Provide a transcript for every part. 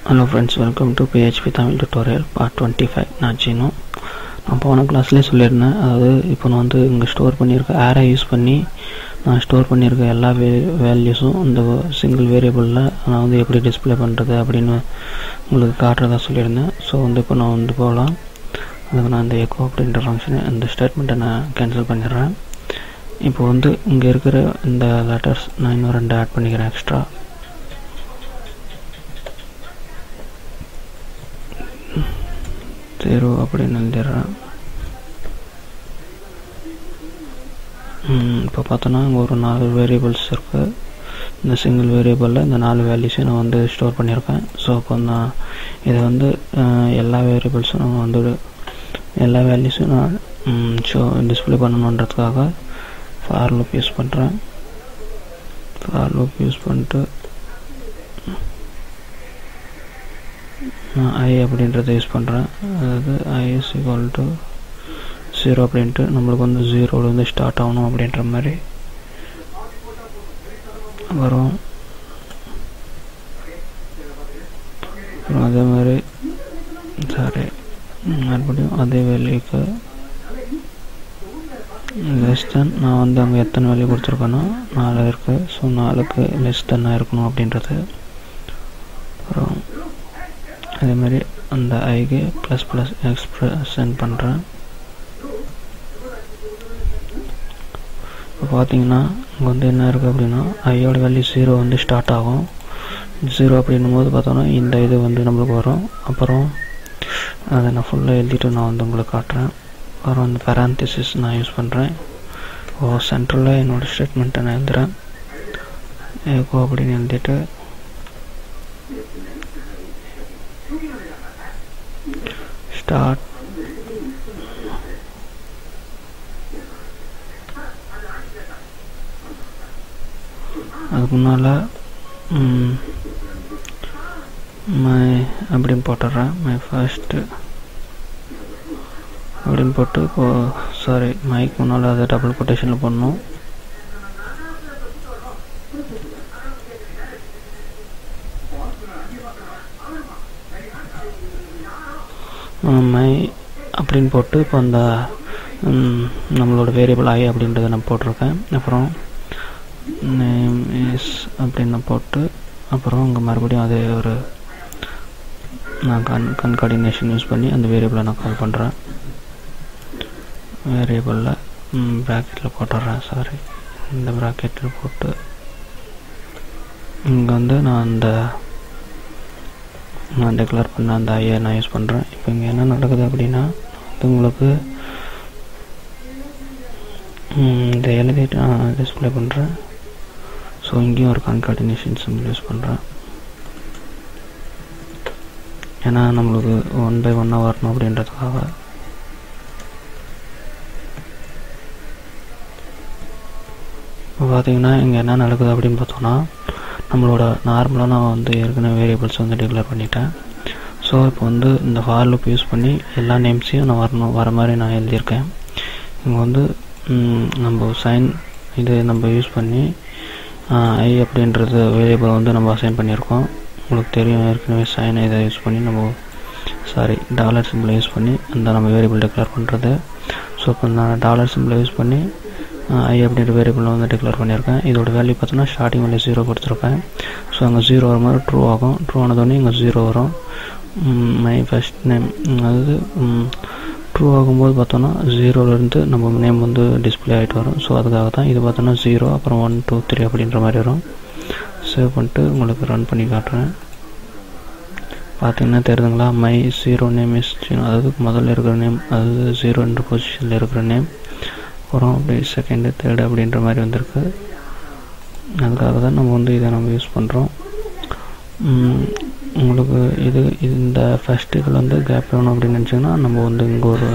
Hello friends, welcome to PHP Tamil tutorial part 25. நான் சீனு. நான் போன கிளாஸ்லேயே சொல்லியிருந்தேன், அதாவது இப்போ நான் வந்து இங்கே ஸ்டோர் பண்ணியிருக்க ஆரே யூஸ் பண்ணி நான் ஸ்டோர் பண்ணியிருக்க எல்லா வேல்யூஸும் இந்த சிங்கிள் வேரியபிளில் நான் வந்து எப்படி டிஸ்பிளே பண்ணுறது அப்படின்னு உங்களுக்கு காட்டுறதா சொல்லியிருந்தேன். ஸோ வந்து இப்போ நான் வந்து போகலாம். அதுக்கு நான் இந்த எக்கோ அப்படின்ற ஃபங்க்ஷனை இந்த ஸ்டேட்மெண்ட்டை நான் கேன்சல் பண்ணிடுறேன். இப்போ வந்து இங்கே இருக்கிற இந்த லெட்டர்ஸ் நான் இன்னும் 2 ஆட் பண்ணிக்கிறேன் எக்ஸ்ட்ரா. ஜீரோ அப்படின்னு எழுதிடுறேன். இப்போ பார்த்தோன்னா இங்கே ஒரு 4 வேரியபிள்ஸ் இருக்குது. இந்த சிங்கிள் வேரியபிளில் இந்த 4 வேல்யூஸையும் நான் வந்து ஸ்டோர் பண்ணியிருக்கேன். ஸோ இப்போ நான் இதை வந்து எல்லா வேரியபிள்ஸும் நான் வந்து எல்லா வேல்யூஸும் நான் டிஸ்பிளே பண்ணணுன்றதுக்காக ஃபார் லூப் யூஸ் பண்ணுறேன். ஃபார் லூப் யூஸ் பண்ணிட்டு நான் ஐ அப்படின்றத யூஸ் பண்ணுறேன். அதாவது ஐ இஸ் ஈக்குவல் டு 0 அப்படின்ட்டு நம்மளுக்கு வந்து 0லேருந்து ஸ்டார்ட் ஆகணும் அப்படின்ற மாதிரி வரும். அப்புறம் அதே மாதிரி மறுபடியும் அதே வேல்யூக்கு லெஸ் தென் நான் வந்து அங்கே எத்தனை வேல்யூ கொடுத்துருக்கேன்னா 4 இருக்குது. ஸோ 4க்கு லெஸ் தென்னாக இருக்கணும் அப்படின்றது. அப்புறம் அதே மாதிரி அந்த ஐக்கு ++ எக்ஸ்பிரஷன் பண்ணுறேன். இப்போ பார்த்தீங்கன்னா இங்கே வந்து என்ன இருக்குது அப்படின்னா ஐயோட வேல்யூ 0 வந்து ஸ்டார்ட் ஆகும். 0 அப்படின்னும் போது பார்த்தோன்னா இந்த இது வந்து நம்மளுக்கு வரும். அப்புறம் அதை நான் ஃபுல்லாக எழுதிட்டு நான் வந்து உங்களுக்கு காட்டுறேன். அப்புறம் அந்த பேரந்தசிஸ் நான் யூஸ் பண்ணுறேன். சென்ட்ரலில் என்னோடய ஸ்டேட்மெண்ட்டை நான் எழுதுகிறேன். ஏகோ அப்படின்னு எழுதிட்டு ஸ்டார்ட் அதுக்கு முன்னால் மை அப்படின்னு போட்டுடுறேன். மை ஃபர்ஸ்ட்டு அப்படின்னு போட்டு இப்போது மைக்கு முன்னால் அதை டபுள் கொட்டேஷனில் பண்ணணும். மை அப்படின்னு போட்டு இப்போ அந்த நம்மளோட வேரியபிள் ஐ அப்படின்றத நான் போட்டிருக்கேன். அப்புறம் நேம் இஸ் அப்படின்னு போட்டு அப்புறம் இங்கே மறுபடியும் அதே ஒரு நான் கன்கார்டினேஷன் யூஸ் பண்ணி அந்த வேரியபிளை நான் கால் பண்ணுறேன். வேரியபிளில் ப்ராக்கெட்டில் போட்டுடுறேன். இந்த ப்ராக்கெட்டில் போட்டு இங்கே வந்து நான் டிக்ளேர் பண்ண அந்த ஐயை நான் யூஸ் பண்ணுறேன். இப்போ இங்கே என்ன நடக்குது அப்படின்னா அது உங்களுக்கு இதை எழுதிட்டு நான் டிஸ்பிளே பண்ணுறேன். ஸோ இங்கேயும் ஒரு கன்கார்டினேஷன் சிம்பிள் யூஸ் பண்ணுறேன். ஏன்னா நம்மளுக்கு 1 by 1 வரணும் அப்படின்றதுக்காக. இப்போ பார்த்தீங்கன்னா இங்கே என்ன நடக்குது அப்படின்னு பார்த்தோன்னா நம்மளோட நார்மலாக நான் வந்து ஏற்கனவே வேரியபிள்ஸ் வந்து டிக்ளேர் பண்ணிட்டேன். ஸோ இப்போ வந்து இந்த ஃபார் லூப் யூஸ் பண்ணி எல்லா நேம்ஸையும் நான் வர மாதிரி நான் எழுதியிருக்கேன். இங்கே வந்து நம்ம இது நம்ம யூஸ் பண்ணி ஐ அப்படின்றது வேரியபிள் வந்து நம்ம அசைன் பண்ணியிருக்கோம். உங்களுக்கு தெரியும் ஏற்கனவே சைன் இதை யூஸ் பண்ணி நம்ம டாலர் சிம்பிளை யூஸ் பண்ணி அந்த நம்ம வேரியபிள் டிக்ளேர் பண்ணுறது. ஸோ இப்போ நான் டாலர் சிம்பிளை யூஸ் பண்ணி ஐ அப்படின்ற வேரியபிள் வந்து டிக்ளேர் பண்ணியிருக்கேன். இதோட வேல்யூ பார்த்தோன்னா ஸ்டார்டிங் வேல்யூ 0 கொடுத்துருக்கேன். ஸோ அங்கே 0 வர மாதிரி ட்ரூ ஆகும். ட்ரூ ஆனதோடனே இங்கே 0 வரும். மை ஃபர்ஸ்ட் நேம் அதாவது ட்ரூ ஆகும்போது பார்த்தோன்னா 0லேருந்து நம்ம நேம் வந்து டிஸ்பிளே ஆகிட்டு வரும். ஸோ அதுக்காக தான் இது பார்த்தோன்னா 0 அப்புறம் 1 2 3 அப்படின்ற மாதிரி வரும். சேவ் பண்ணிட்டு உங்களுக்கு ரன் பண்ணி காட்டுறேன். பார்த்தீங்கன்னா தெரியுதுங்களா, மை 0 நேம் இஸ் அதாவது முதல்ல இருக்கிற நேம் அதாவது 0 பொசிஷனில் இருக்கிற நேம். அப்புறம் அப்படி செகண்டு தேர்டு அப்படின்ற மாதிரி வந்திருக்கு. அதுக்காக தான் நம்ம வந்து இதை நம்ம யூஸ் பண்ணுறோம். உங்களுக்கு இந்த ஃபஸ்ட் இதில் வந்து கேப் வேணும் அப்படின்னு நினச்சிங்கன்னா நம்ம வந்து இங்கே ஒரு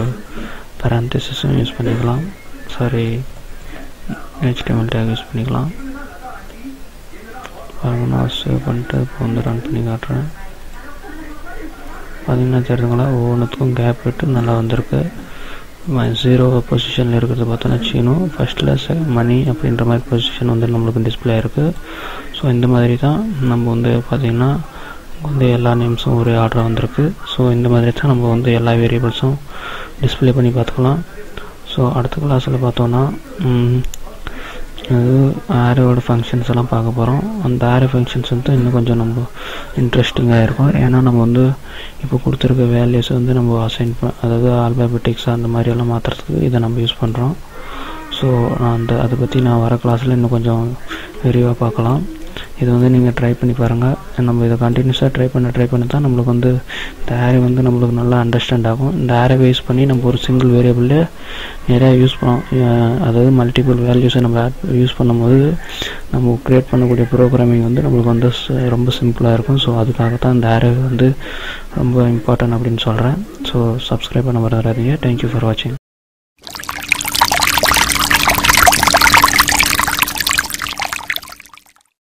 பேரந்தசிஸும் யூஸ் பண்ணிக்கலாம். HTML டேக் யூஸ் பண்ணிக்கலாம். நான் சேவ் பண்ணிட்டு இப்போ வந்து ரன் பண்ணி காட்டுறேன். பார்த்தீங்கன்னா தெரியுதுங்களா, ஒவ்வொன்றுத்துக்கும் கேப் விட்டு நல்லா வந்திருக்கு. 0 பொசிஷனில் இருக்கிறது பார்த்தோன்னா சீனோ, ஃபஸ்ட்டில் மணி அப்படின்ற மாதிரி பொசிஷன் வந்து நம்மளுக்கு டிஸ்பிளே இருக்குது. ஸோ இந்த மாதிரி தான் நம்ம வந்து பார்த்திங்கன்னா வந்து எல்லா நேம்ஸும் ஒரே ஆர்டராக வந்திருக்கு. ஸோ இந்த மாதிரி தான் நம்ம வந்து எல்லா வேரியபிள்ஸும் டிஸ்பிளே பண்ணி பார்த்துக்கலாம். ஸோ அடுத்த கிளாஸில் பார்த்தோன்னா அது ஆரோட ஃபங்க்ஷன்ஸ் எல்லாம் பார்க்க போகிறோம். அந்த ஆரோ ஃபங்க்ஷன்ஸ் வந்து இன்னும் கொஞ்சம் நம்ம இன்ட்ரெஸ்டிங்காக இருக்கும். ஏன்னா நம்ம வந்து இப்போ கொடுத்துருக்க வேல்யூஸ் வந்து நம்ம அசைன் அதாவது ஆல்பாபெட்டிக்ஸ் அந்த மாதிரியெல்லாம் மாற்றுறதுக்கு இதை நம்ம யூஸ் பண்ணுறோம். ஸோ அதை பற்றி நான் வர கிளாஸில் இன்னும் கொஞ்சம் விரிவாக பார்க்கலாம். இது வந்து நீங்கள் ட்ரை பண்ணி பாருங்கள். நம்ம இதை கண்டினியூஸாக ட்ரை பண்ணி தான் நம்மளுக்கு வந்து இந்த ஆரே வந்து நம்மளுக்கு நல்லா அண்டர்ஸ்டாண்ட் ஆகும். இந்த ஆரே யூஸ் பண்ணி நம்ம ஒரு சிங்கிள் வேரியபிள்லே நிறையா யூஸ் பண்ணோம், அதாவது மல்டிபிள் வேல்யூஸை நம்ம யூஸ் பண்ணும்போது நம்ம க்ரியேட் பண்ணக்கூடிய ப்ரோக்ராமிங் வந்து நம்மளுக்கு வந்து ரொம்ப சிம்பிளாக இருக்கும். ஸோ அதுக்காக தான் இந்த ஆரே வந்து ரொம்ப இம்பார்ட்டன்ட் அப்படின்னு சொல்கிறேன். ஸோ சப்ஸ்கிரைப் பண்ண வராதீங்க. தேங்க்யூ ஃபார் வாட்சிங்.